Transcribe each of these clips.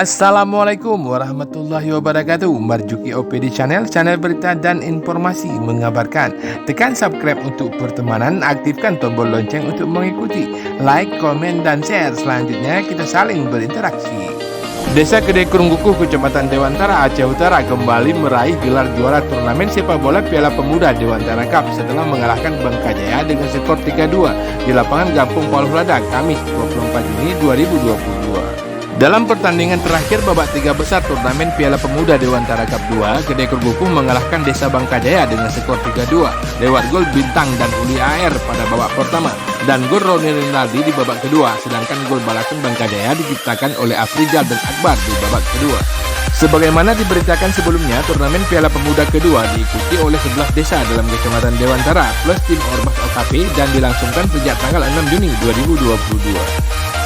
Assalamualaikum warahmatullahi wabarakatuh. Marjuki OPD channel berita dan informasi mengabarkan. Tekan subscribe untuk pertemanan, aktifkan tombol lonceng untuk mengikuti. Like, komen, dan share. Selanjutnya kita saling berinteraksi. Desa Gede Krunggukuh, Kecamatan Dewantara, Aceh Utara kembali meraih gelar juara turnamen sepak bola Piala Pemuda Dewantara Cup setelah mengalahkan Bangkajaya dengan skor 3-2 di lapangan Gampung Paluhlada, Kamis 24 Juni 2022. Dalam pertandingan terakhir babak 3 besar turnamen Piala Pemuda Dewantara Cup 2, Gede Krunggukuh mengalahkan Desa Bangkajaya dengan skor 3-2 lewat gol Bintang dan Uli AR pada babak pertama dan gol Roni Rinaldi di babak kedua, sedangkan gol balasan Bangkajaya diciptakan oleh Afrizal dan Akbar di babak kedua. Sebagaimana diberitakan sebelumnya, turnamen Piala Pemuda kedua diikuti oleh 11 desa dalam Kecamatan Dewantara plus tim Ormas OKP dan dilangsungkan sejak tanggal 6 Juni 2022.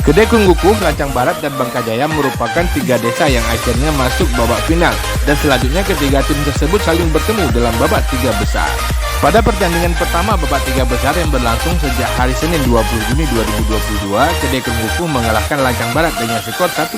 Gede Krunggukuh, Lancang Barat, dan Bangkajaya merupakan 3 desa yang akhirnya masuk babak final dan selanjutnya ketiga tim tersebut saling bertemu dalam babak 3 besar. Pada pertandingan pertama babak 3 besar yang berlangsung sejak hari Senin 20 Juni 2022, Gede Krunggukuh mengalahkan Lancang Barat dengan skor 1-0.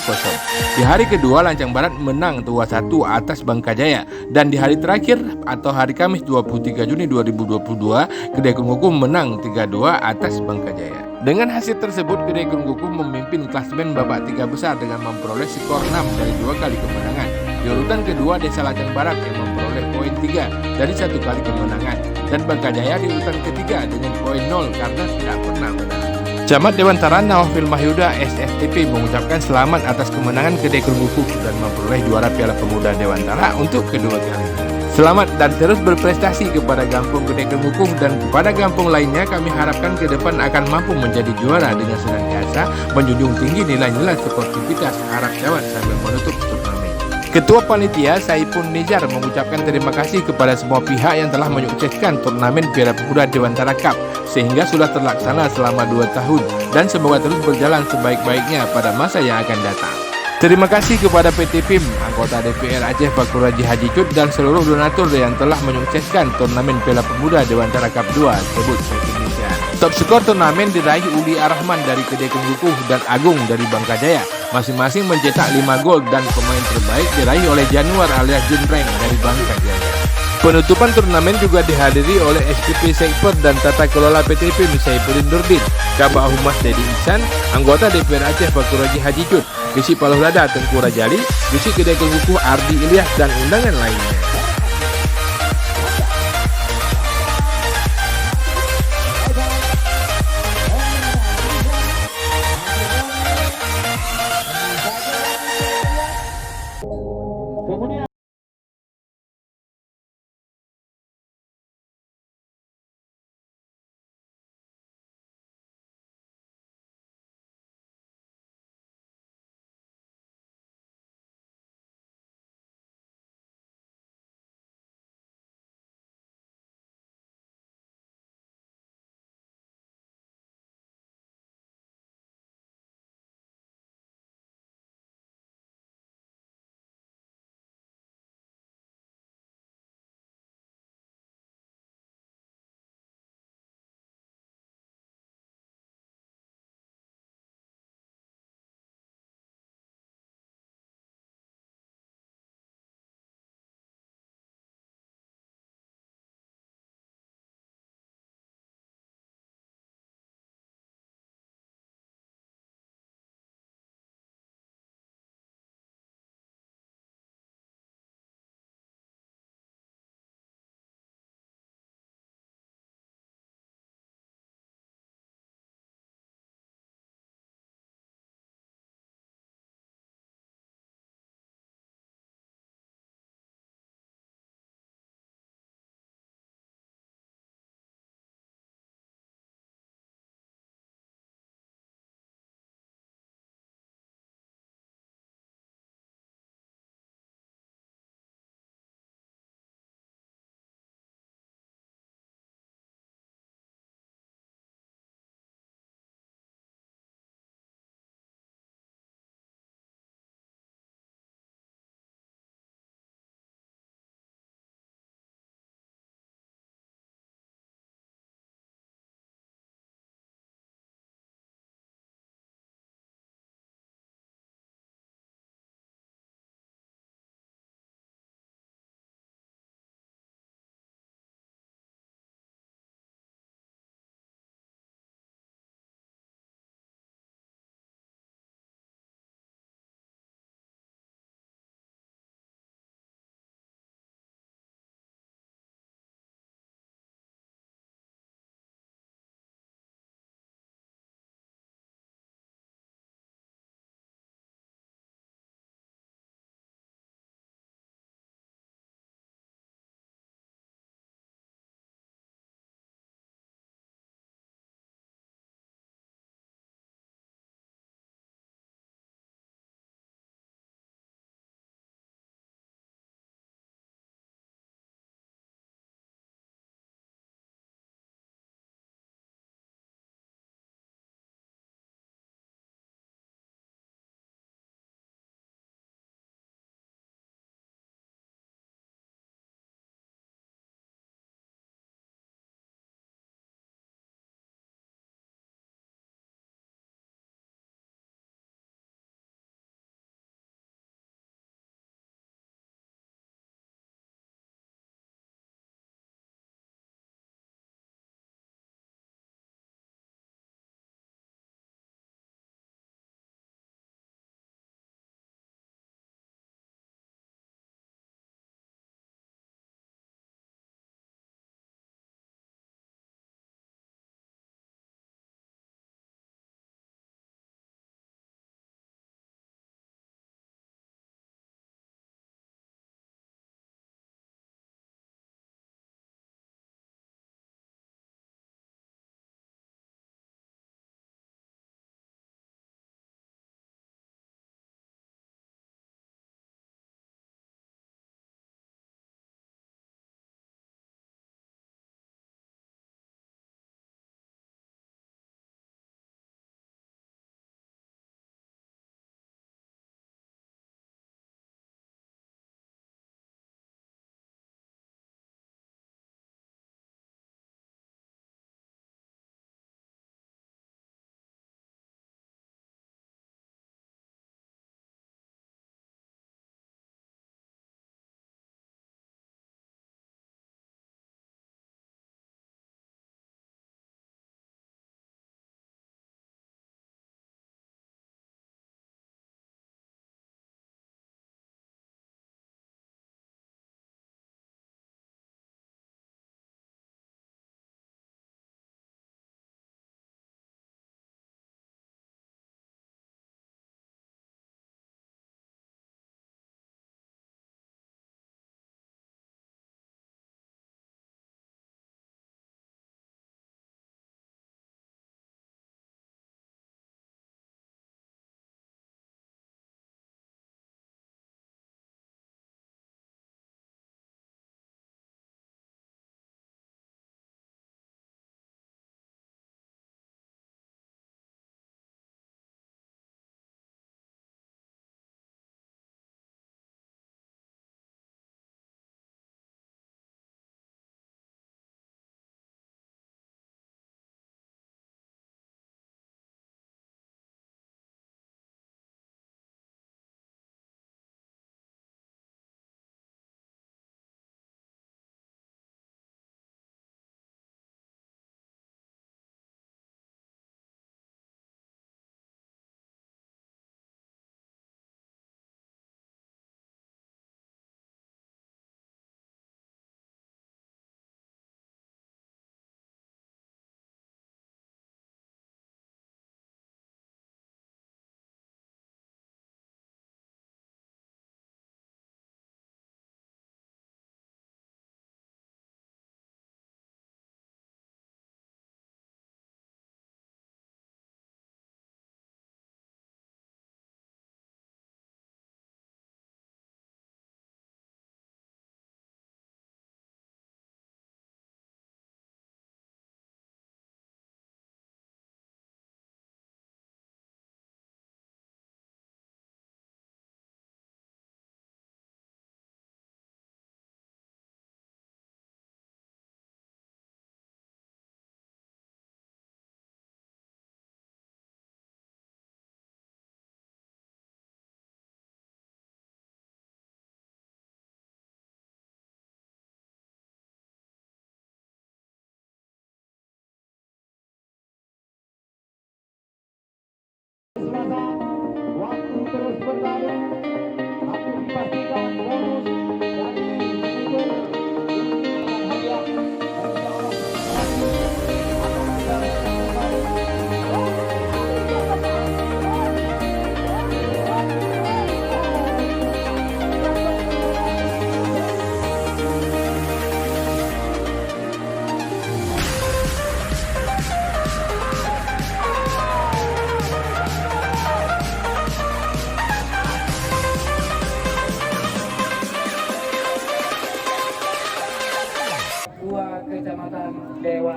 Di hari kedua, Lancang Barat menang 2-1 atas Bangkajaya dan di hari terakhir atau hari Kamis 23 Juni 2022, Gede Krunggukuh menang 3-2 atas Bangkajaya. Dengan hasil tersebut, Gede Krunggukuh memimpin klasemen babak 3 besar dengan memperoleh skor 6 dari 2 kali kemenangan. Di urutan kedua, Desa Lancang Barat yang memperoleh poin 3 dari 1 kali kemenangan dan Bangkajaya di urutan ketiga dengan poin 0 karena tidak pernah menang. Camat Dewantara Nawafil Mahyuda SFTP mengucapkan selamat atas kemenangan Gede Krunggukuh dan memperoleh juara Piala Pemuda Dewantara untuk kedua kalinya. Selamat dan terus berprestasi kepada Gampung Gede Krunggukuh dan kepada Gampung lainnya. Kami harapkan ke depan akan mampu menjadi juara dengan senantiasa menjunjung tinggi nilai-nilai sportivitas, harap jawab sambil menutup turnamen. Ketua Panitia Saipun Nizar mengucapkan terima kasih kepada semua pihak yang telah menyukseskan turnamen Piala Pemuda Dewantara Cup sehingga sudah terlaksana selama 2 tahun dan semoga terus berjalan sebaik-baiknya pada masa yang akan datang. Terima kasih kepada PT PIM, anggota DPR Aceh Fakur Raji Haji Cut dan seluruh donatur yang telah menyukseskan turnamen Piala Pemuda Dewantara Cup 2 sebut Indonesia. Top skor turnamen diraih Uli Arrahman dari Gede Krunggukuh dan Agung dari Bangkajaya. Masing-masing mencetak 5 gol dan pemain terbaik diraih oleh Januar alias Junreng dari Bangkajaya. Penutupan turnamen juga dihadiri oleh SPP Sekper dan Tata Kelola PT PIM Saifuddin Nurdin, Kabak Humas Dedi Ihsan, anggota DPR Aceh Fakur Raji Haji Cut, Gesi Paluhlada Tengku Rajali, Gesi Gede Krunggukuh Ardi Ilyas dan undangan lainnya.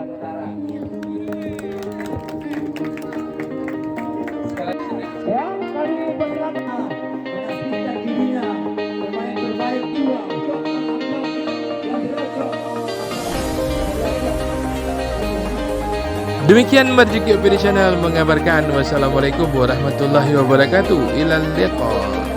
Yang kali pertama menyaksikan dirinya pemain terbaik juga untuk yang dirosok. Demikian Marjuki Opini Channel mengabarkan. Wassalamualaikum warahmatullahi wabarakatuh. Ilal liqa.